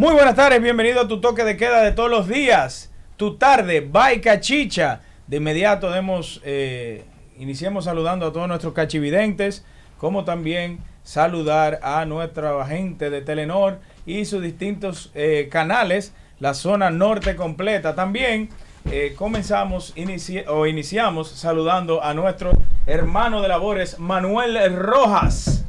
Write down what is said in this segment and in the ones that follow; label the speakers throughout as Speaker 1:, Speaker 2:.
Speaker 1: Muy buenas tardes, bienvenido a tu toque de queda de todos los días. Tu tarde, by Cachicha. De inmediato iniciemos saludando a todos nuestros cachividentes, como también saludar a nuestra gente de Telenor y sus distintos canales, la zona norte completa. También iniciamos saludando a nuestro hermano de labores, Manuel Rojas.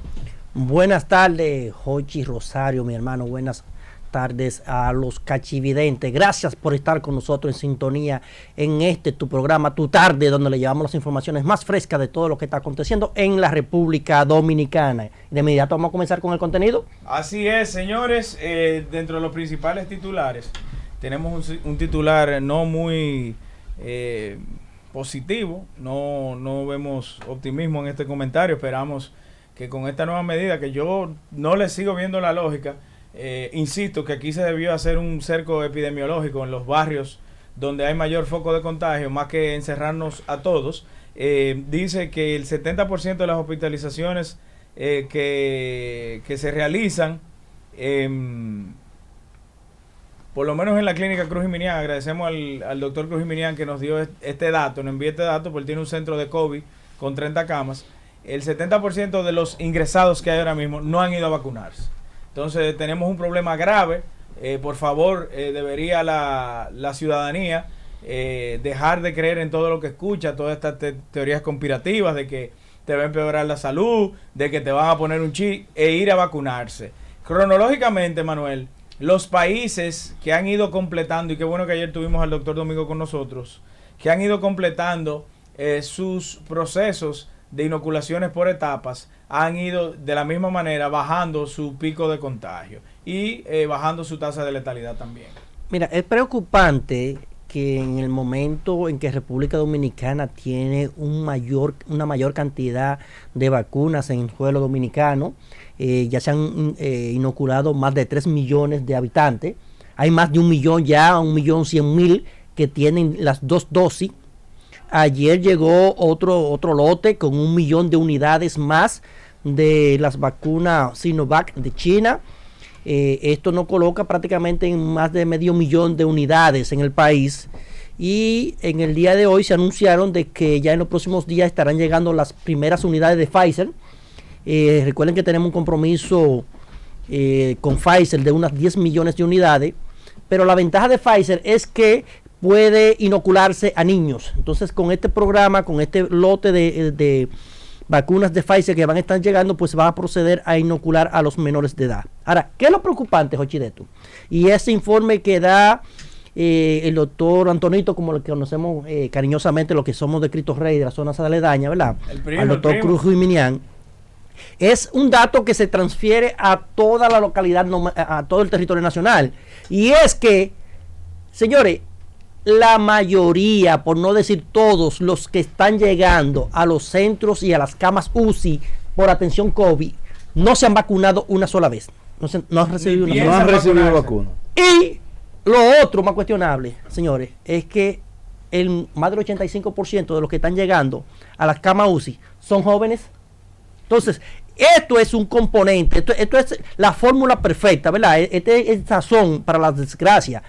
Speaker 2: Buenas tardes, Jochi Rosario, mi hermano. Buenas tardes a los cachividentes. Gracias por estar con nosotros en sintonía en tu programa, Tu Tarde, donde le llevamos las informaciones más frescas de todo lo que está aconteciendo en la República Dominicana. De inmediato vamos a comenzar con el contenido.
Speaker 1: Así es, señores. Dentro de los principales titulares, tenemos un titular no muy positivo. No vemos optimismo en este comentario. Esperamos que con esta nueva medida, que yo no le sigo viendo la lógica, insisto que aquí se debió hacer un cerco epidemiológico en los barrios donde hay mayor foco de contagio, más que encerrarnos a todos. Dice que el 70% de las hospitalizaciones que se realizan, por lo menos en la clínica Cruz Jiminián, agradecemos al doctor Cruz Jiminián que nos dio este dato, nos envió este dato, porque tiene un centro de COVID con 30 camas. El 70% de los ingresados que hay ahora mismo no han ido a vacunarse. Entonces tenemos un problema grave. Por favor, debería la ciudadanía dejar de creer en todo lo que escucha, todas estas teorías conspirativas de que te va a empeorar la salud, de que te van a poner un chip, e ir a vacunarse. Cronológicamente, Manuel, los países que han ido completando, y qué bueno que ayer tuvimos al doctor Domingo con nosotros, que han ido completando sus procesos de inoculaciones por etapas, han ido de la misma manera bajando su pico de contagio y bajando su tasa de letalidad también.
Speaker 2: Mira, es preocupante que en el momento en que República Dominicana tiene una mayor cantidad de vacunas en el suelo dominicano, ya se han inoculado más de 3 millones de habitantes, hay más de 1 millón ya, 1.100.000 que tienen las 2 dosis. Ayer llegó otro lote con 1 millón de unidades más de las vacunas Sinovac de China. Esto nos coloca prácticamente en más de 500.000 de unidades en el país. Y en el día de hoy se anunciaron de que ya en los próximos días estarán llegando las primeras unidades de Pfizer. Recuerden que tenemos un compromiso con Pfizer de unas 10 millones de unidades. Pero la ventaja de Pfizer es que puede inocularse a niños. Entonces, con este programa, con este lote de vacunas de Pfizer que van a estar llegando, pues va a proceder a inocular a los menores de edad. Ahora, ¿qué es lo preocupante, Jochideto? Y ese informe que da el doctor Antonito, como lo que conocemos cariñosamente, los que somos de Cristo Rey, de la zona aledaña, ¿verdad? Al doctor Cruz Jiminián, es un dato que se transfiere a toda la localidad, a todo el territorio nacional. Y es que, señores, la mayoría, por no decir todos, los que están llegando a los centros y a las camas UCI por atención COVID, no se han vacunado una sola vez. No han recibido vacuna. Y lo otro más cuestionable, señores, es que más del 85% de los que están llegando a las camas UCI son jóvenes. Entonces, esto es un componente, esto es la fórmula perfecta, ¿verdad? Este es el sazón para las desgracias.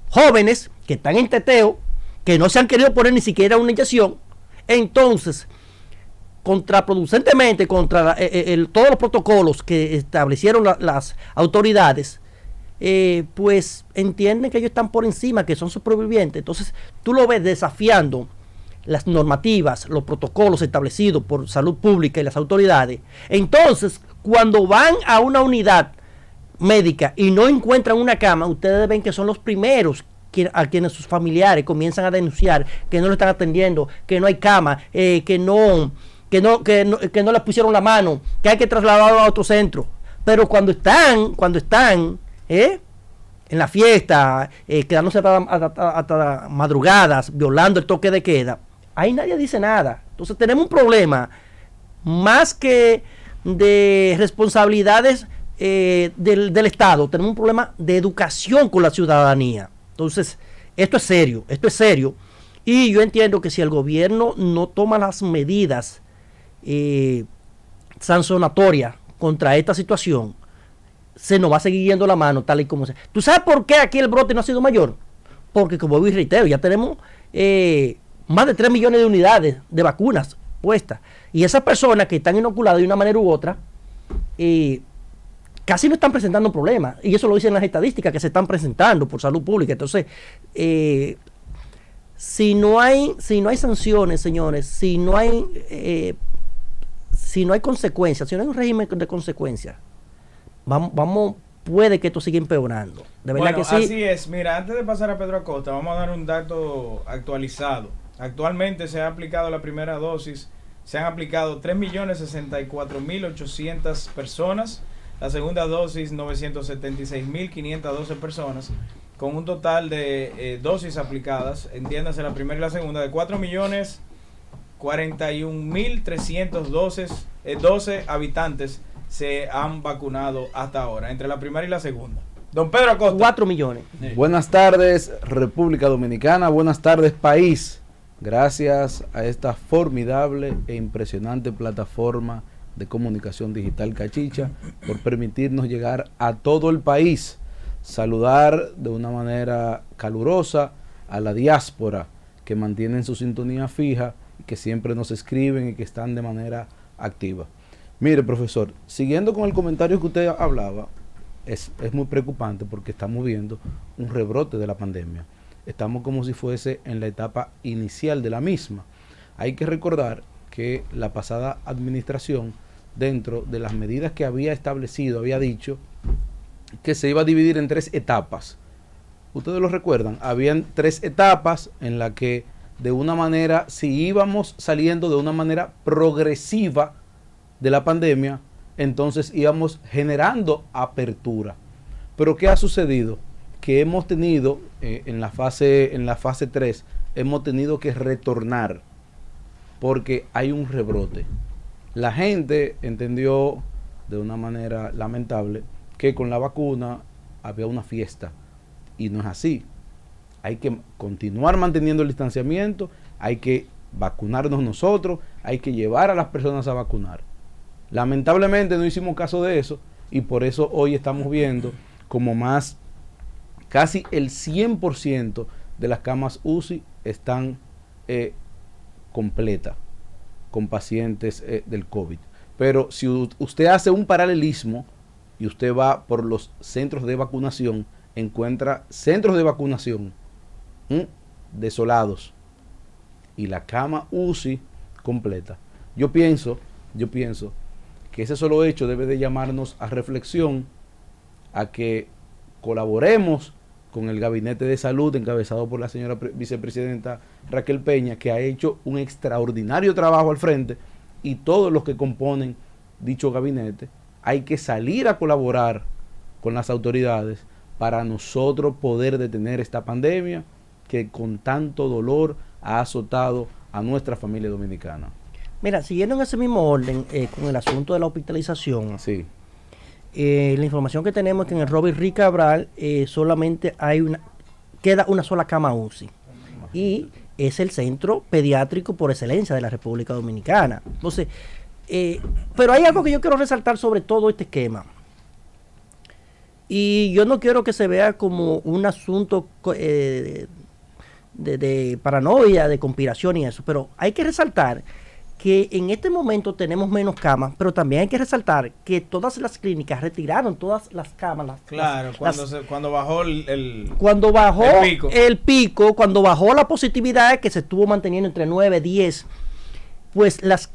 Speaker 2: Jóvenes que están en teteo, que no se han querido poner ni siquiera una inyección. Entonces, contraproducentemente contra todos los protocolos que establecieron las autoridades, pues entienden que ellos están por encima, que son supervivientes. Entonces, tú lo ves desafiando las normativas, los protocolos establecidos por salud pública y las autoridades. Entonces, cuando van a una unidad médica y no encuentran una cama, ustedes ven que son los primeros a quienes sus familiares comienzan a denunciar que no lo están atendiendo, que no hay cama, que no les pusieron la mano, que hay que trasladarlo a otro centro. Pero cuando están en la fiesta, quedándose hasta madrugadas, violando el toque de queda, ahí nadie dice nada. Entonces tenemos un problema más que de responsabilidades del Estado, tenemos un problema de educación con la ciudadanía. Entonces, esto es serio, y yo entiendo que si el gobierno no toma las medidas sancionatorias contra esta situación, se nos va a seguir yendo la mano tal y como sea. ¿Tú sabes por qué aquí el brote no ha sido mayor? Porque, como hoy reitero, ya tenemos más de 3 millones de unidades de vacunas puestas. Y esas personas que están inoculadas de una manera u otra, casi no están presentando problemas. Y eso lo dicen las estadísticas que se están presentando por salud pública. Entonces, si no hay sanciones, señores, si no hay consecuencias, si no hay un régimen de consecuencias, puede que esto siga empeorando. De verdad que sí.
Speaker 1: Así es. Mira, antes de pasar a Pedro Acosta, vamos a dar un dato actualizado. Actualmente se ha aplicado la primera dosis, se han aplicado 3.064.800 personas, la segunda dosis 976.512 personas, con un total de dosis aplicadas, entiéndase la primera y la segunda, de 4.041.312 habitantes se han vacunado hasta ahora, entre la primera y la segunda. Don Pedro Acosta.
Speaker 2: 4 millones.
Speaker 3: Sí. Buenas tardes, República Dominicana. Buenas tardes, país. Gracias a esta formidable e impresionante plataforma de comunicación digital Cachicha por permitirnos llegar a todo el país. Saludar de una manera calurosa a la diáspora que mantienen su sintonía fija, que siempre nos escriben y que están de manera activa. Mire, profesor, siguiendo con el comentario que usted hablaba, es muy preocupante porque estamos viendo un rebrote de la pandemia. Estamos como si fuese en la etapa inicial de la misma. Hay que recordar que la pasada administración, dentro de las medidas que había establecido, había dicho que se iba a dividir en 3 etapas. Ustedes lo recuerdan, habían 3 etapas en las que de una manera, si íbamos saliendo de una manera progresiva de la pandemia, entonces íbamos generando apertura. Pero ¿qué ha sucedido? Que hemos tenido en la fase 3, hemos tenido que retornar porque hay un rebrote. La gente entendió de una manera lamentable que con la vacuna había una fiesta y no es así. Hay que continuar manteniendo el distanciamiento, hay que vacunarnos nosotros, hay que llevar a las personas a vacunar. Lamentablemente no hicimos caso de eso y por eso hoy estamos viendo como casi el 100% de las camas UCI están completas con pacientes del COVID. Pero si usted hace un paralelismo y usted va por los centros de vacunación, encuentra centros de vacunación desolados y la cama UCI completa. Yo pienso que ese solo hecho debe de llamarnos a reflexión, a que colaboremos con el Gabinete de Salud encabezado por la señora vicepresidenta Raquel Peña, que ha hecho un extraordinario trabajo al frente, y todos los que componen dicho gabinete. Hay que salir a colaborar con las autoridades para nosotros poder detener esta pandemia que con tanto dolor ha azotado a nuestra familia dominicana.
Speaker 2: Mira, siguiendo en ese mismo orden, con el asunto de la hospitalización,
Speaker 3: sí.
Speaker 2: La información que tenemos es que en el Robert Rick Cabral solamente queda una sola cama UCI y es el centro pediátrico por excelencia de la República Dominicana. Entonces, pero hay algo que yo quiero resaltar sobre todo este esquema. Y yo no quiero que se vea como un asunto de paranoia, de conspiración y eso, pero hay que resaltar que en este momento tenemos menos camas, pero también hay que resaltar que todas las clínicas retiraron todas las camas.
Speaker 1: Cuando bajó
Speaker 2: el pico, cuando bajó la positividad que se estuvo manteniendo entre 9 y 10, pues las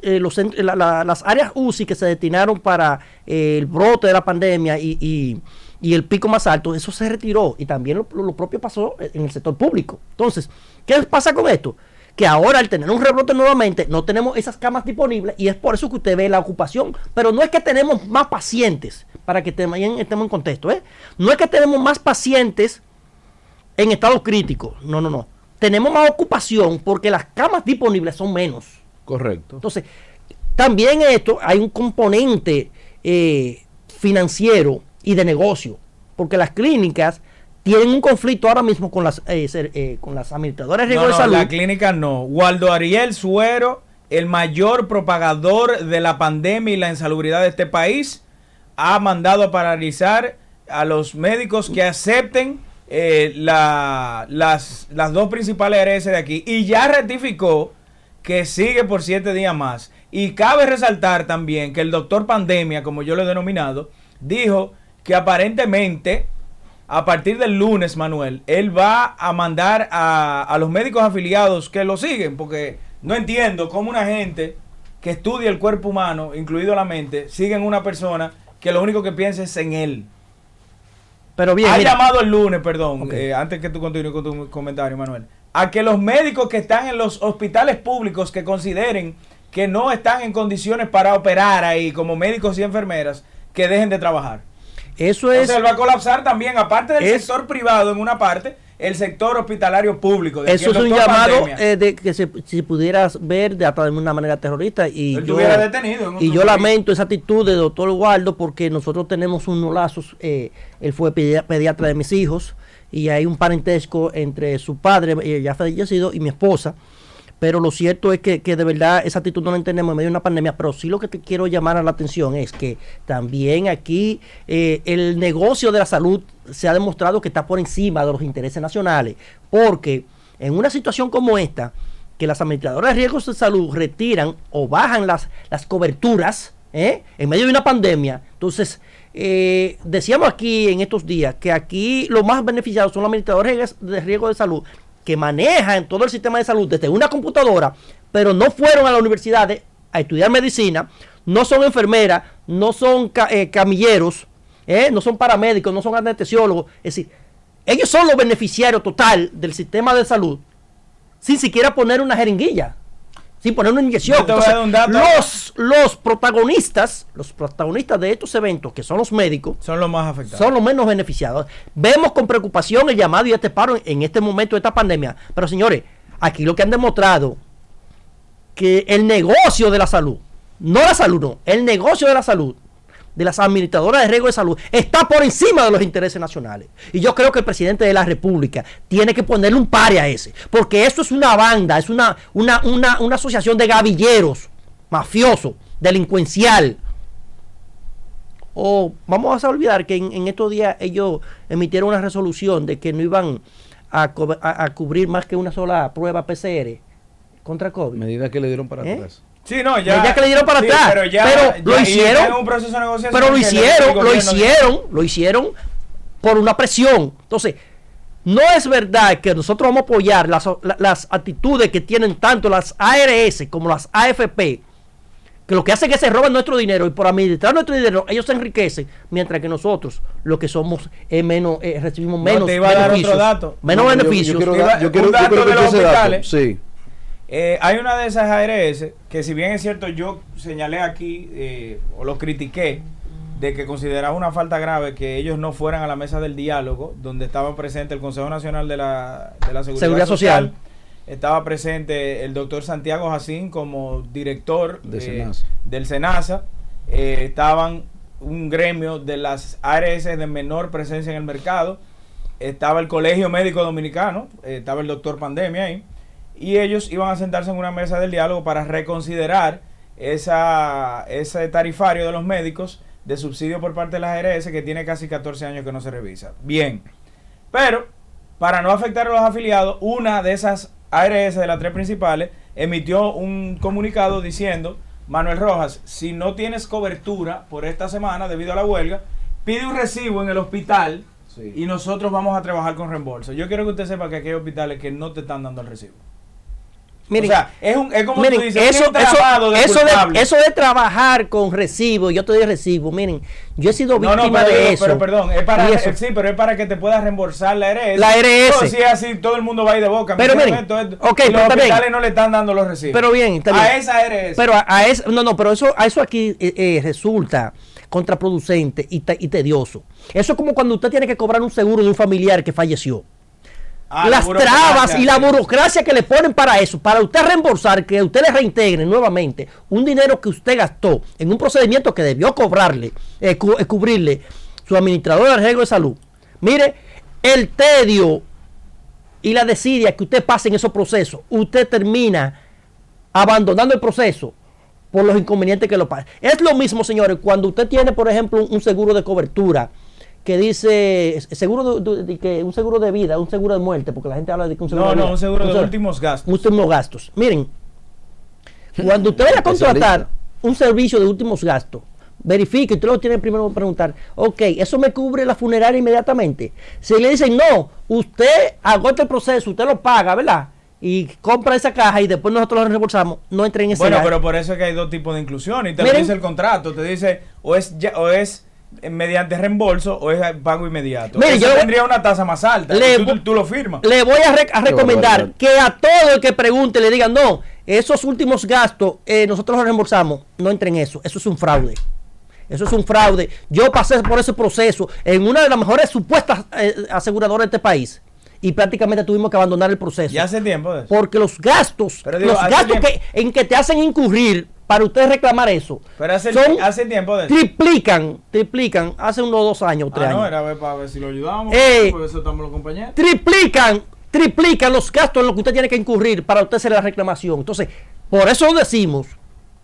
Speaker 2: áreas UCI que se destinaron para el brote de la pandemia y el pico más alto, eso se retiró, y también lo propio pasó en el sector público. Entonces, ¿qué pasa con esto? Que ahora, al tener un rebrote nuevamente, no tenemos esas camas disponibles, y es por eso que usted ve la ocupación. Pero no es que tenemos más pacientes, para que también estemos en contexto, no es que tenemos más pacientes en estado crítico, no. Tenemos más ocupación porque las camas disponibles son menos.
Speaker 3: Correcto.
Speaker 2: Entonces, también esto hay un componente financiero y de negocio, porque las clínicas tienen un conflicto ahora mismo con las administradoras de riesgo de salud.
Speaker 1: La clínica no. Waldo Ariel Suero, el mayor propagador de la pandemia y la insalubridad de este país, ha mandado a paralizar a los médicos que acepten las dos principales ARS de aquí, y ya rectificó que sigue por 7 días más. Y cabe resaltar también que el doctor Pandemia, como yo lo he denominado, dijo que aparentemente a partir del lunes, Manuel, él va a mandar a los médicos afiliados que lo siguen, porque no entiendo cómo una gente que estudia el cuerpo humano, incluido la mente, siguen una persona que lo único que piensa es en él.
Speaker 2: Pero bien,
Speaker 1: ha
Speaker 2: mira,
Speaker 1: llamado el lunes, perdón,
Speaker 2: okay,
Speaker 1: antes que tú continúes con tu comentario, Manuel, a que los médicos que están en los hospitales públicos que consideren que no están en condiciones para operar ahí como médicos y enfermeras, que dejen de trabajar.
Speaker 2: eso es...
Speaker 1: O sea, él va a colapsar también, aparte del sector privado en una parte, el sector hospitalario público.
Speaker 2: Eso es un llamado de que se pudiera ver de hasta de una manera terrorista, y
Speaker 1: él
Speaker 2: yo,
Speaker 1: estuviera detenido
Speaker 2: y yo lamento esa actitud de doctor Waldo, porque nosotros tenemos unos lazos. Él fue pediatra de mis hijos y hay un parentesco entre su padre, ya fallecido, y mi esposa. Pero lo cierto es que de verdad esa actitud no la entendemos en medio de una pandemia. Pero sí lo que te quiero llamar a la atención es que también aquí el negocio de la salud se ha demostrado que está por encima de los intereses nacionales. Porque en una situación como esta, que las administradoras de riesgos de salud retiran o bajan las coberturas en medio de una pandemia, entonces decíamos aquí en estos días que aquí los más beneficiados son los administradores de riesgos de salud, que manejan todo el sistema de salud desde una computadora, pero no fueron a la universidad a estudiar medicina, no son enfermeras, no son camilleros, no son paramédicos, no son anestesiólogos. Es decir, ellos son los beneficiarios total del sistema de salud, sin siquiera poner una jeringuilla, sin poner una inyección. Entonces, los protagonistas de estos eventos, que son los médicos,
Speaker 1: son los más afectados,
Speaker 2: son los menos beneficiados. Vemos con preocupación el llamado y este paro en este momento de esta pandemia. Pero señores, aquí lo que han demostrado, que el negocio de la salud, no la salud, no, el negocio de la salud, de las administradoras de riesgo de salud, está por encima de los intereses nacionales. Y yo creo que el presidente de la República tiene que ponerle un pare a ese, porque esto es una banda, es una asociación de gavilleros, mafioso, delincuencial. O vamos a olvidar que en estos días ellos emitieron una resolución de que no iban a cubrir más que una sola prueba PCR contra COVID.
Speaker 3: Medida que le dieron para atrás.
Speaker 1: Sí, no, ya
Speaker 2: que le dieron para atrás, pero lo hicieron, lo hicieron por una presión. Entonces, no es verdad que nosotros vamos a apoyar las actitudes que tienen tanto las ARS como las AFP, que lo que hacen es que se roban nuestro dinero, y por administrar nuestro dinero ellos se enriquecen, mientras que nosotros lo que somos es menos, recibimos menos
Speaker 1: te iba a dar otro dato.
Speaker 2: Menos beneficios.
Speaker 3: Yo quiero que ese dato. Sí.
Speaker 1: Hay una de esas ARS que, si bien es cierto, yo señalé aquí o lo critiqué, de que consideraba una falta grave que ellos no fueran a la mesa del diálogo, donde estaba presente el Consejo Nacional de la Seguridad Social. Estaba presente el doctor Santiago Jacín como director del SENASA. Estaban un gremio de las ARS de menor presencia en el mercado. Estaba el Colegio Médico Dominicano, estaba el doctor Pandemia ahí. Y ellos iban a sentarse en una mesa del diálogo para reconsiderar ese tarifario de los médicos de subsidio por parte de las ARS, que tiene casi 14 años que no se revisa. Bien, pero para no afectar a los afiliados, una de esas ARS de las 3 principales emitió un comunicado diciendo: Manuel Rojas, si no tienes cobertura por esta semana debido a la huelga, pide un recibo en el hospital y nosotros vamos a trabajar con reembolso. Yo quiero que usted sepa que aquí hay hospitales que no te están dando el recibo.
Speaker 2: Miren,
Speaker 1: o sea, es como
Speaker 2: miren,
Speaker 1: tú dices,
Speaker 2: eso de trabajar con recibo, yo te doy recibo. Miren, yo he sido víctima de eso.
Speaker 1: Pero perdón, es para pero es para que te puedas reembolsar la ARS.
Speaker 2: La ARS.
Speaker 1: No, si es así, todo el mundo va a ir de boca.
Speaker 2: Pero miren,
Speaker 1: okay, los hospitales no le están dando los recibos.
Speaker 2: Pero bien, está bien.
Speaker 1: A esa ARS.
Speaker 2: Pero pero eso aquí resulta contraproducente y tedioso. Eso es como cuando usted tiene que cobrar un seguro de un familiar que falleció. Las trabas y la burocracia que le ponen para eso, para usted reembolsar, que usted le reintegre nuevamente un dinero que usted gastó en un procedimiento que debió cubrirle su administrador de riesgo de salud. Mire, el tedio y la desidia que usted pasa en esos procesos, usted termina abandonando el proceso por los inconvenientes que lo pasa. Es lo mismo, señores, cuando usted tiene, por ejemplo, un seguro de cobertura que dice seguro que un seguro de vida, un seguro de muerte, porque la gente habla de que un seguro de vida.
Speaker 1: Un seguro de últimos gastos.
Speaker 2: Últimos gastos. Miren, cuando usted vaya a contratar un servicio de últimos gastos, verifique, usted lo tiene primero que preguntar, ok, ¿eso me cubre la funeraria inmediatamente? Si le dicen, no, usted agota el proceso, usted lo paga, ¿verdad? Y compra esa caja y después nosotros lo reembolsamos, no entre en ese
Speaker 1: Bueno, pero por eso es que hay dos tipos de inclusión y te lo dice el contrato, te dice o es mediante reembolso o es pago inmediato.
Speaker 2: Mire,
Speaker 1: yo tendría una tasa más alta, tú lo firmas.
Speaker 2: Le voy a recomendar que a todo el que pregunte le digan, no, esos últimos gastos nosotros los reembolsamos, no entren en eso es un fraude. Eso es un fraude. Yo pasé por ese proceso en una de las mejores supuestas aseguradoras de este país. Y prácticamente tuvimos que abandonar el proceso.
Speaker 1: ¿Ya hace tiempo de eso?
Speaker 2: Porque los gastos, en que te hacen incurrir para usted reclamar eso,
Speaker 1: pero hace tiempo de eso.
Speaker 2: Triplican, hace unos 2 años, 3 años.
Speaker 1: No, era para ver si lo ayudamos, por eso estamos los compañeros.
Speaker 2: Triplican los gastos en los que usted tiene que incurrir para usted hacer la reclamación. Entonces, por eso decimos,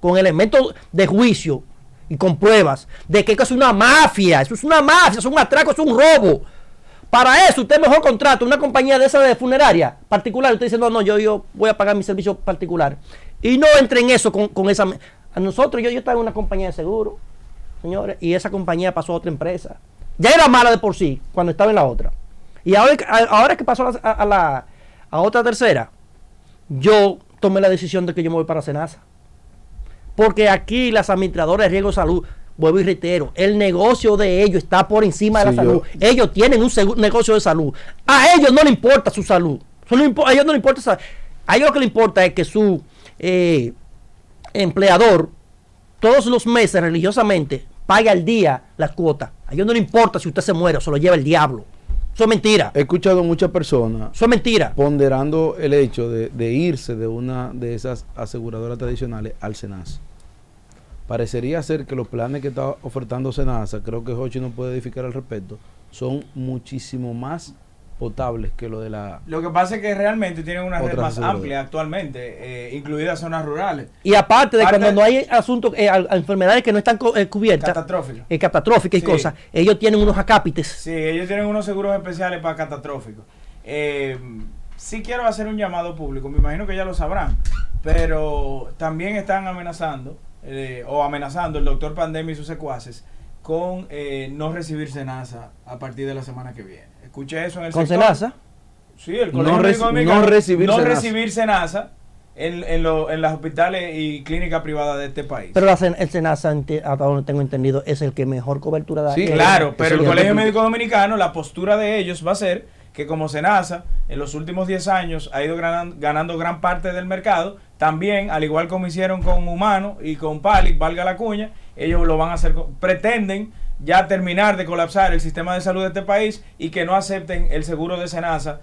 Speaker 2: con elementos de juicio y con pruebas, de que eso es una mafia, es un atraco, es un robo. Para eso usted mejor contrata una compañía de esa de funeraria particular. Usted dice, no, yo voy a pagar mi servicio particular. Y no entre en eso con esa... A nosotros, yo estaba en una compañía de seguro, señores, y esa compañía pasó a otra empresa. Ya era mala de por sí, cuando estaba en la otra. Y ahora que pasó a otra tercera, yo tomé la decisión de que yo me voy para Senasa. Porque aquí las administradoras de riesgo de salud, vuelvo y reitero, el negocio de ellos está por encima de la salud. Ellos tienen un negocio de salud. A ellos no les importa su salud. A ellos no les importa esa. A ellos lo que les importa es que su empleador todos los meses religiosamente pague al día las cuotas. A ellos no les importa si usted se muere o se lo lleva el diablo. Eso es mentira.
Speaker 3: He escuchado muchas personas.
Speaker 2: Eso es mentira.
Speaker 3: Ponderando el hecho de irse de una de esas aseguradoras tradicionales al Senasa. Parecería ser que los planes que está ofertando Senasa, creo que Jochi nos puede edificar al respecto, son muchísimo más potables que lo de la...
Speaker 1: Lo que pasa es que realmente tienen una red más amplia actualmente, incluidas zonas rurales.
Speaker 2: Y aparte de cuando no hay asuntos, enfermedades que no están cubiertas, catastróficas y cosas, ellos tienen unos acápites.
Speaker 1: Sí, ellos tienen unos seguros especiales para catastróficos. Sí quiero hacer un llamado público, me imagino que ya lo sabrán, pero también están amenazando el doctor Pandemia y sus secuaces con no recibir Senasa a partir de la semana que viene. Escuché eso en el
Speaker 2: sector. ¿Con Senasa?
Speaker 1: Sí, el Colegio Médico Dominicano. No recibir Senasa en los hospitales y clínicas privadas de este país.
Speaker 2: Pero el Senasa, hasta donde tengo entendido, es el que mejor cobertura da.
Speaker 1: Sí, claro, pero el Colegio Médico Dominicano, la postura de ellos va a ser que como Senasa en los últimos 10 años ha ido ganando gran parte del mercado, también, al igual como hicieron con Humano y con Palic, valga la cuña, ellos lo van a hacer, pretenden ya terminar de colapsar el sistema de salud de este país y que no acepten el seguro de Senasa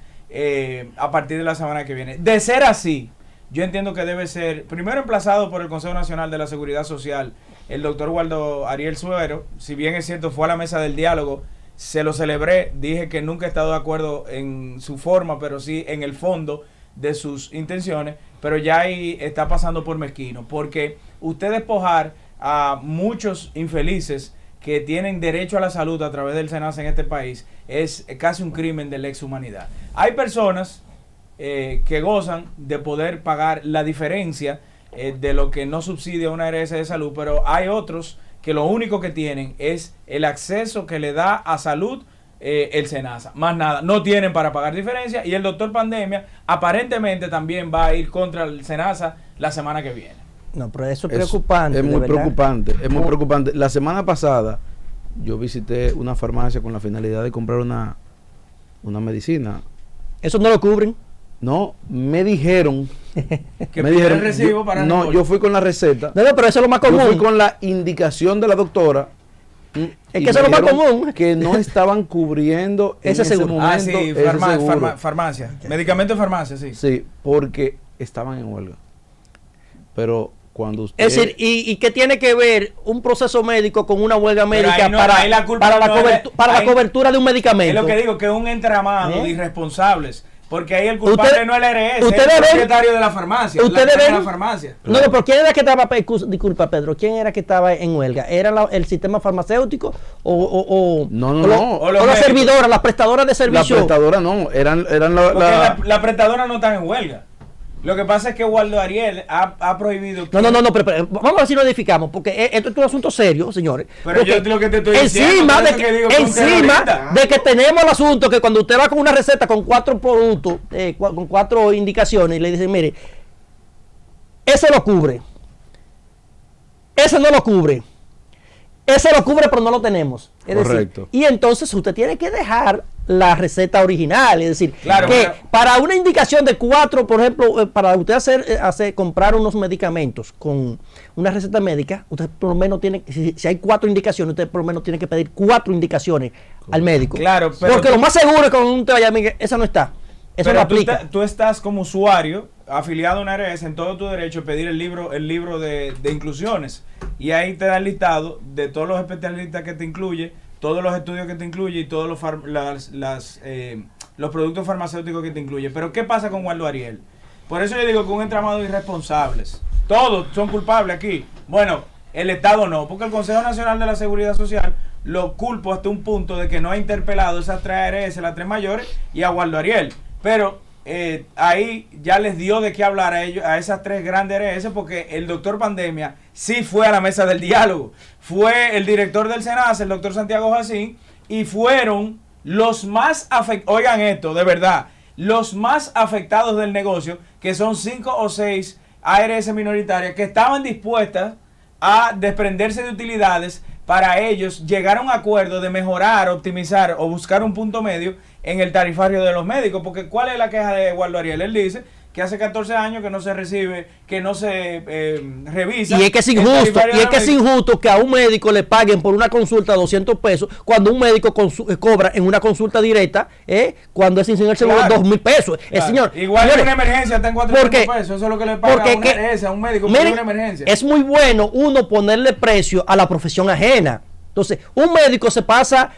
Speaker 1: a partir de la semana que viene. De ser así, yo entiendo que debe ser primero emplazado por el Consejo Nacional de la Seguridad Social, el doctor Waldo Ariel Suero. Si bien es cierto, fue a la mesa del diálogo, se lo celebré, dije que nunca he estado de acuerdo en su forma, pero sí en el fondo de sus intenciones, pero ya ahí está pasando por mezquino, porque usted despojar a muchos infelices que tienen derecho a la salud a través del Senasa en este país es casi un crimen de lesa humanidad. Hay personas que gozan de poder pagar la diferencia de lo que no subsidia una ARS de salud, pero hay otros que lo único que tienen es el acceso que le da a salud el Senasa, más nada, no tienen para pagar diferencia, y el doctor Pandemia aparentemente también va a ir contra el Senasa la semana que viene.
Speaker 2: No, pero eso es preocupante.
Speaker 3: Es muy preocupante. La semana pasada yo visité una farmacia con la finalidad de comprar una medicina.
Speaker 2: ¿Eso no lo cubren?
Speaker 3: No, me dijeron
Speaker 1: que el recibo para
Speaker 3: no, yo fui con la receta.
Speaker 2: No, pero eso es lo más común.
Speaker 3: Yo fui con la indicación de la doctora.
Speaker 2: Es que eso es lo más común.
Speaker 3: Que no estaban cubriendo
Speaker 2: ese seguro.
Speaker 3: Momento,
Speaker 1: farmacia. Medicamentos de farmacia, sí.
Speaker 3: Sí, porque estaban en huelga. Pero cuando usted...
Speaker 2: Es decir, ¿y qué tiene que ver un proceso médico con una huelga médica para la cobertura de un medicamento?
Speaker 1: Es lo que digo, que es un entramado de irresponsables Porque ahí el culpable no es el ARS, es el propietario de la farmacia.
Speaker 2: Ustedes ven
Speaker 1: la farmacia.
Speaker 2: No, no, pero ¿quién era que estaba, disculpa Pedro, quién era que estaba en huelga? ¿Era el sistema farmacéutico o las servidoras, las prestadoras de servicio?
Speaker 3: Las prestadoras no, eran
Speaker 1: las prestadoras no están en huelga. Lo que pasa es que Waldo Ariel ha prohibido...
Speaker 2: No, pero vamos a ver si lo edificamos, porque esto es un asunto serio, señores.
Speaker 1: Pero yo lo que te estoy diciendo...
Speaker 2: Encima de que tenemos el asunto que cuando usted va con una receta con 4 productos, con 4 indicaciones, y le dicen, mire, ese lo cubre, ese no lo cubre, ese lo cubre pero no lo tenemos. Es
Speaker 3: correcto.
Speaker 2: Decir, y entonces usted tiene que dejar la receta original, es decir,
Speaker 1: claro,
Speaker 2: que para una indicación de 4, por ejemplo, para usted comprar unos medicamentos con una receta médica, usted por lo menos tiene, si hay 4 indicaciones, usted por lo menos tiene que pedir 4 indicaciones al médico.
Speaker 1: Claro, pero
Speaker 2: porque lo más seguro es que cuando usted vaya, mire, esa no está. Eso no aplica.
Speaker 1: Tú estás como usuario afiliado a una ARS en todo tu derecho a pedir el libro de inclusiones, y ahí te da el listado de todos los especialistas que te incluye, todos los estudios que te incluye y todos los productos farmacéuticos que te incluye. Pero ¿qué pasa con Waldo Ariel? Por eso yo digo que un entramado de irresponsables. Todos son culpables aquí. Bueno, el Estado no, porque el Consejo Nacional de la Seguridad Social lo culpo hasta un punto de que no ha interpelado esas 3 ARS, las 3 mayores, y a Waldo Ariel. Pero ahí ya les dio de qué hablar a ellos, a esas 3 grandes ARS, porque el doctor Pandemia sí fue a la mesa del diálogo. Fue el director del SENASA, el doctor Santiago Jacín, y fueron los más afectados, oigan esto, de verdad, los más afectados del negocio, que son 5 o 6 ARS minoritarias que estaban dispuestas a desprenderse de utilidades para ellos llegar a un acuerdo de mejorar, optimizar o buscar un punto medio en el tarifario de los médicos. Porque ¿cuál es la queja de Waldo Ariel? Él dice que hace 14 años que no se recibe, que no se revisa.
Speaker 2: Y es que es injusto, que a un médico le paguen por una consulta 200 pesos, cuando un médico cobra en una consulta directa, cuando es sin el seguro, claro, 2,000 pesos.
Speaker 1: Claro.
Speaker 2: Señor,
Speaker 1: igual en una emergencia está en 400 pesos, eso es lo que le paga a un médico por una emergencia.
Speaker 2: Es muy bueno uno ponerle precio a la profesión ajena. Entonces, un médico se pasa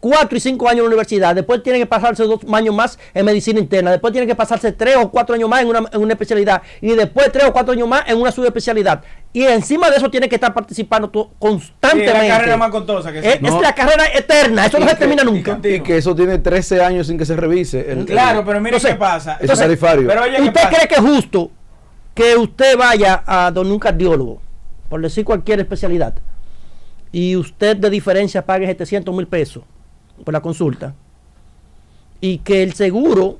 Speaker 2: 4 y 5 años en la universidad, después tiene que pasarse 2 años más en medicina interna, después tiene que pasarse 3 o 4 años más en una especialidad, y después 3 o 4 años más en una subespecialidad, y encima de eso tiene que estar participando constantemente.
Speaker 1: Sí, es la carrera más costosa que
Speaker 2: es la carrera eterna, eso no se termina nunca.
Speaker 3: Y que eso tiene 13 años sin que se revise.
Speaker 1: Claro, pero mire qué pasa.
Speaker 3: Entonces, tarifario.
Speaker 1: Pero oye,
Speaker 2: ¿usted cree que es justo que usted vaya a donde un cardiólogo, por decir cualquier especialidad, y usted de diferencia pague 700,000 pesos por la consulta, y que el seguro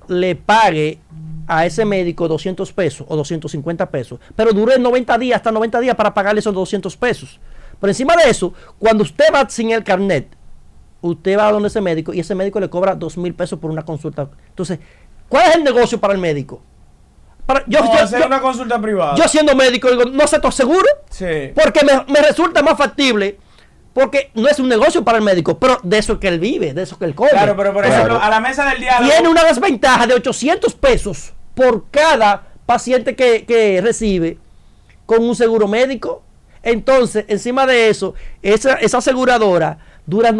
Speaker 2: le pague a ese médico 200 pesos o 250 pesos, pero dure 90 días, hasta 90 días para pagarle esos 200 pesos? Por encima de eso, cuando usted va sin el carnet, usted va a donde ese médico y ese médico le cobra 2,000 pesos por una consulta. Entonces, ¿cuál es el negocio para el médico?
Speaker 1: Hacer una consulta privada.
Speaker 2: Yo siendo médico digo, ¿no acepto seguro?
Speaker 1: Sí.
Speaker 2: Porque me resulta más factible, porque no es un negocio para el médico, pero de eso que él vive, de eso que él come.
Speaker 1: Claro, pero por ejemplo, a la mesa del diálogo
Speaker 2: tiene una desventaja de 800 pesos por cada paciente que recibe con un seguro médico. Entonces, encima de eso, esa aseguradora dura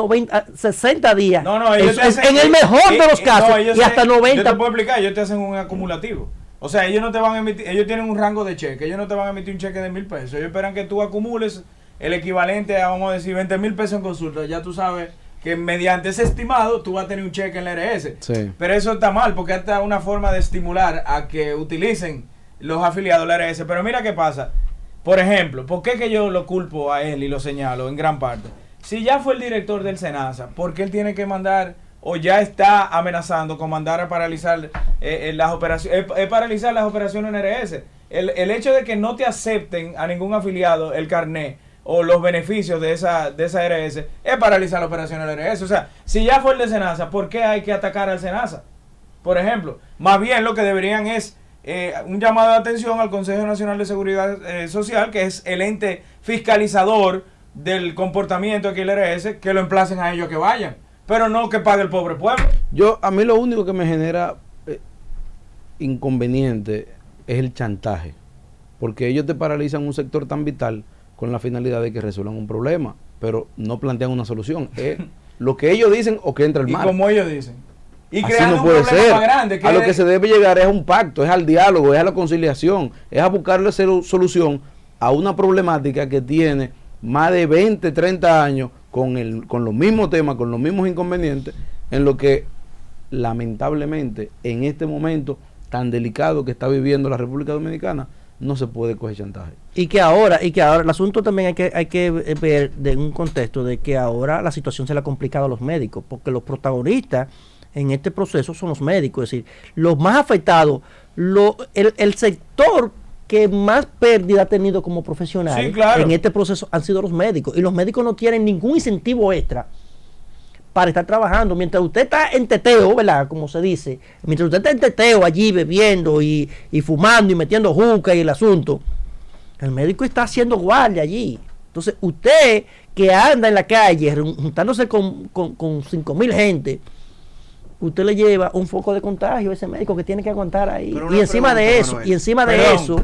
Speaker 2: 60 días.
Speaker 1: No, ellos
Speaker 2: en el mejor de los casos, y hasta 90.
Speaker 1: Yo te puedo explicar, ellos te hacen un acumulativo. O sea, ellos no te van a emitir, ellos tienen un rango de cheque, ellos no te van a emitir un cheque de 1,000 pesos. Ellos esperan que tú acumules el equivalente a, vamos a decir, 20,000 pesos en consulta. Ya tú sabes que mediante ese estimado tú vas a tener un cheque en la ARS.
Speaker 3: Sí.
Speaker 1: Pero eso está mal, porque esta es una forma de estimular a que utilicen los afiliados de la ARS. Pero mira qué pasa. Por ejemplo, ¿por qué que yo lo culpo a él y lo señalo en gran parte? Si ya fue el director del SENASA, ¿por qué él tiene que mandar o ya está amenazando con mandar a paralizar las operaciones, paralizar las operaciones en ARS? El hecho de que no te acepten a ningún afiliado el carnet o los beneficios de esa ARS es paralizar la operación en la ARS. O sea, si ya fue el de SENASA, ¿por qué hay que atacar al SENASA? Por ejemplo, más bien lo que deberían es un llamado de atención al Consejo Nacional de Seguridad Social, que es el ente fiscalizador del comportamiento aquí en la ARS, que lo emplacen a ellos que vayan, pero no que pague el pobre pueblo.
Speaker 3: A mí lo único que me genera inconveniente es el chantaje, porque ellos te paralizan un sector tan vital con la finalidad de que resuelvan un problema, pero no plantean una solución. Lo que ellos dicen o que entra el mar.
Speaker 1: Y como ellos dicen. Y
Speaker 3: así
Speaker 1: creando
Speaker 3: no
Speaker 1: un
Speaker 3: puede
Speaker 1: problema
Speaker 3: ser.
Speaker 1: más grande.
Speaker 3: A lo que se debe llegar es a un pacto, es al diálogo, es a la conciliación, es a buscarle solución a una problemática que tiene más de 20, 30 años con los mismos temas, con los mismos inconvenientes, en lo que lamentablemente en este momento tan delicado que está viviendo la República Dominicana, no se puede coger chantaje.
Speaker 2: Y que ahora el asunto también hay que ver de un contexto de que ahora la situación se le ha complicado a los médicos, porque los protagonistas en este proceso son los médicos, es decir, los más afectados, el sector que más pérdida ha tenido como profesional en este proceso han sido los médicos, y los médicos no tienen ningún incentivo extra para estar trabajando. Mientras usted está en teteo, ¿verdad? Como se dice, mientras usted está en teteo allí bebiendo y fumando y metiendo juca y el asunto, el médico está haciendo guardia allí. Entonces, usted que anda en la calle juntándose con 5,000 gente, usted le lleva un foco de contagio a ese médico que tiene que aguantar ahí. Y encima de eso,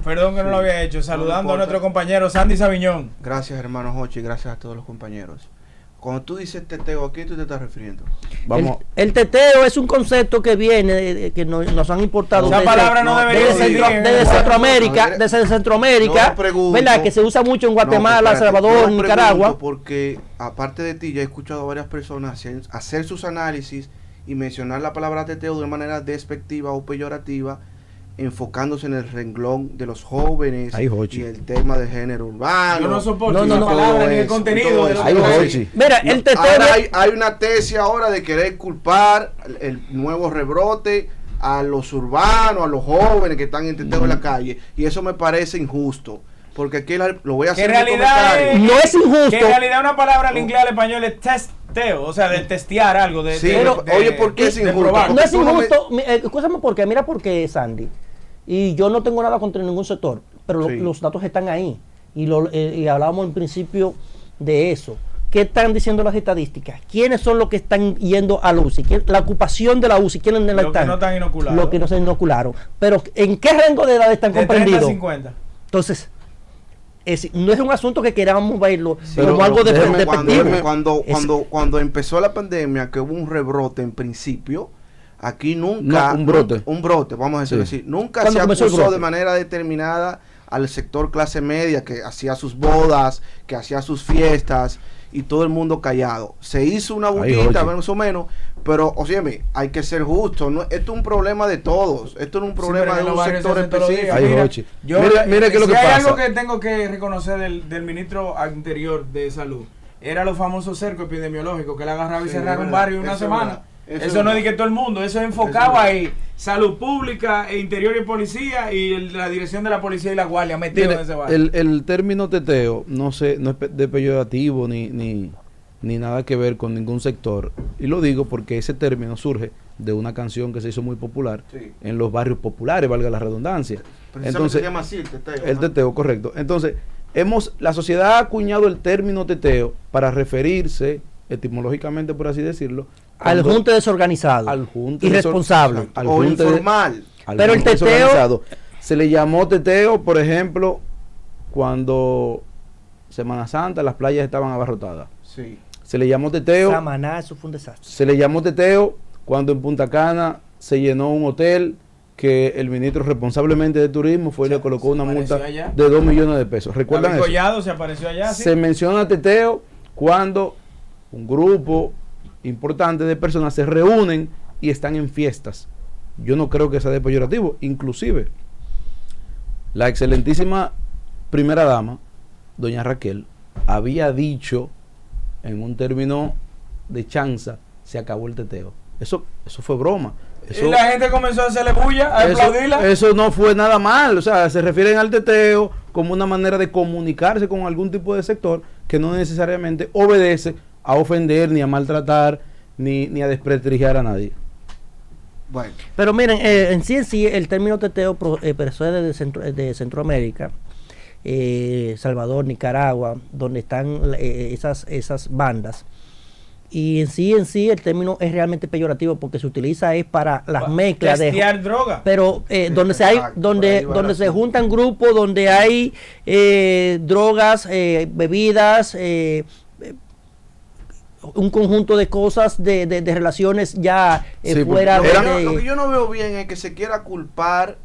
Speaker 1: Perdón que no lo había hecho, saludando a nuestro compañero Sandy Sabiñón.
Speaker 4: Gracias, hermano Jochi, y gracias a todos los compañeros. Cuando tú dices teteo, ¿a qué tú te estás refiriendo?
Speaker 3: Vamos.
Speaker 2: El teteo es un concepto que viene, que nos han importado desde Centroamérica, ¿verdad? Que se usa mucho en Guatemala, Salvador, Nicaragua.
Speaker 4: Porque aparte de ti, ya he escuchado a varias personas hacer sus análisis y mencionar la palabra teteo de una manera despectiva o peyorativa, enfocándose en el renglón de los jóvenes y el tema de género urbano.
Speaker 1: Yo no soporto esa palabra ni el contenido.
Speaker 2: Mira, el teteo.
Speaker 4: Hay una tesis ahora de querer culpar el nuevo rebrote a los urbanos, a los jóvenes que están en teteo en la calle, y eso me parece injusto. Porque aquí lo voy a hacer
Speaker 1: en realidad
Speaker 2: no es injusto.
Speaker 1: Que en realidad una palabra al inglés al español es testeo, o sea, de testear algo.
Speaker 4: Oye, ¿por qué es injusto?
Speaker 2: No es injusto. Escúchame porque, mira por qué, Sandy. Y yo no tengo nada contra ningún sector, pero los datos están ahí. Y hablábamos en principio de eso. ¿Qué están diciendo las estadísticas? ¿Quiénes son los que están yendo a la UCI? La ocupación de la UCI, ¿quiénes están?
Speaker 1: Los que no están inoculados.
Speaker 2: Los que no se inocularon. Pero ¿en qué rango de edad están comprendidos?
Speaker 1: 30 a 50.
Speaker 2: Entonces, no es un asunto que queramos verlo como algo de
Speaker 4: cuando empezó la pandemia, que hubo un rebrote en principio, aquí nunca
Speaker 3: un brote,
Speaker 4: vamos a decirlo así, nunca se acusó de manera determinada al sector clase media que hacía sus bodas, que hacía sus fiestas, y todo el mundo callado. Se hizo una buquita más o menos, pero óyeme, hay que ser justo, ¿no? Esto es un problema de todos, esto no es un problema de un sector específico.
Speaker 1: Mira que lo que pasa. Hay algo que tengo que reconocer del ministro anterior de Salud, era los famosos cercos epidemiológicos, que le agarraba y cerraba un barrio una semana. Eso no es de que todo el mundo, eso es enfocado ahí. Salud pública, interior y policía, y la dirección de la policía y la guardia metido en ese barrio.
Speaker 3: El término teteo no es de peyorativo ni nada que ver con ningún sector. Y lo digo porque ese término surge de una canción que se hizo muy popular en los barrios populares, valga la redundancia. Entonces, se llama así el teteo. El teteo, correcto. Entonces, la sociedad ha acuñado el término teteo para referirse, etimológicamente por así decirlo,
Speaker 2: al junte desorganizado,
Speaker 3: al junte
Speaker 2: irresponsable,
Speaker 4: o informal.
Speaker 2: Pero el teteo
Speaker 3: se le llamó teteo, por ejemplo, cuando Semana Santa las playas estaban abarrotadas.
Speaker 4: Sí.
Speaker 3: Se le llamó teteo.
Speaker 2: Samaná, eso fue un desastre.
Speaker 3: Se le llamó teteo cuando en Punta Cana se llenó un hotel que el ministro responsablemente de turismo fue y le colocó una multa de 2 millones de pesos. ¿Recuerdan eso?
Speaker 1: Collado se apareció allá.
Speaker 3: Se menciona teteo cuando un grupo importante de personas se reúnen y están en fiestas. Yo no creo que sea de peyorativo. Inclusive la excelentísima primera dama, doña Raquel, había dicho en un término de chanza: se acabó el teteo. Eso fue broma.
Speaker 1: Y la gente comenzó a hacerle bulla, a aplaudirla.
Speaker 3: Eso no fue nada mal. O sea, se refieren al teteo como una manera de comunicarse con algún tipo de sector que no necesariamente obedece a ofender, ni a maltratar, ni a desprestigiar a nadie.
Speaker 4: Bueno.
Speaker 2: Pero miren, en sí el término teteo procede de Centroamérica, Salvador, Nicaragua, donde están esas bandas. Y en sí el término es realmente peyorativo porque se utiliza para las mezclas de
Speaker 1: droga.
Speaker 2: Pero donde se juntan grupos, donde hay bebidas, un conjunto de cosas, de relaciones ya fuera
Speaker 4: lo
Speaker 2: de...
Speaker 4: que yo no veo bien es que se quiera culpar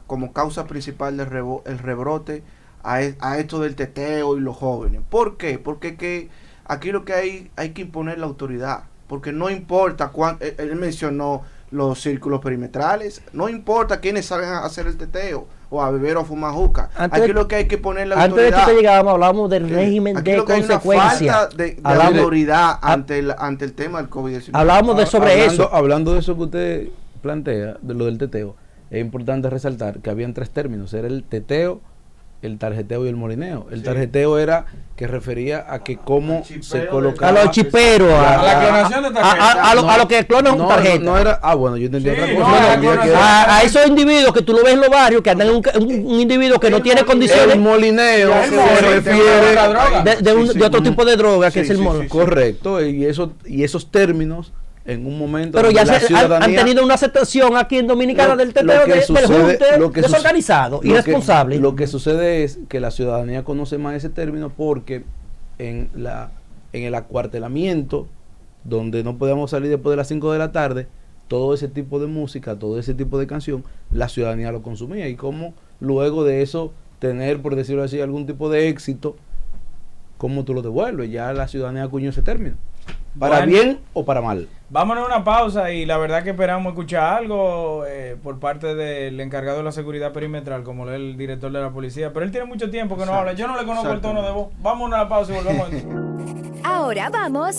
Speaker 4: como causa principal del rebrote a esto del teteo y los jóvenes. ¿Por qué? Porque aquí lo que hay que imponer la autoridad. Porque no importa él mencionó los círculos perimetrales, no importa quiénes salgan a hacer el teteo o a beber o a fumar juca. Aquí lo que hay que poner la autoridad.
Speaker 2: Antes de que llegábamos hablábamos del régimen de consecuencia.
Speaker 4: Falta de autoridad ante el tema del COVID-19.
Speaker 2: Hablábamos eso.
Speaker 3: Hablando de eso que usted plantea, de lo del teteo, es importante resaltar que habían 3 términos. Era el teteo, el tarjeteo y el molineo. El tarjeteo era que refería a que cómo se colocaba...
Speaker 2: A los chiperos,
Speaker 1: a la clonación de tarjetas.
Speaker 2: A lo que clonan un tarjeta.
Speaker 3: No era... bueno, yo entendí otra cosa.
Speaker 2: A esos individuos que tú lo ves en los barrios, que andan un individuo que no tiene condiciones...
Speaker 3: El molineo se refiere
Speaker 2: de otro tipo de droga, que es el mono.
Speaker 3: Correcto, y esos términos... en un momento
Speaker 2: pero ya han tenido una aceptación aquí en Dominicana del teteo del junte desorganizado, irresponsable.
Speaker 3: Lo que sucede es que la ciudadanía conoce más ese término porque en el acuartelamiento, donde no podíamos salir después de las 5 de la tarde, todo ese tipo de música, todo ese tipo de canción, la ciudadanía lo consumía. Y como luego de eso tener, por decirlo así, algún tipo de éxito, ¿cómo tú lo devuelves? Ya la ciudadanía acuñó ese término. ¿Para bien o para mal?
Speaker 1: Vámonos a una pausa y la verdad que esperamos escuchar algo por parte del encargado de la seguridad perimetral, como el director de la policía. Pero él tiene mucho tiempo que no habla. Yo no le conozco el tono de voz. Vámonos a la pausa y volvemos.
Speaker 5: Ahora vamos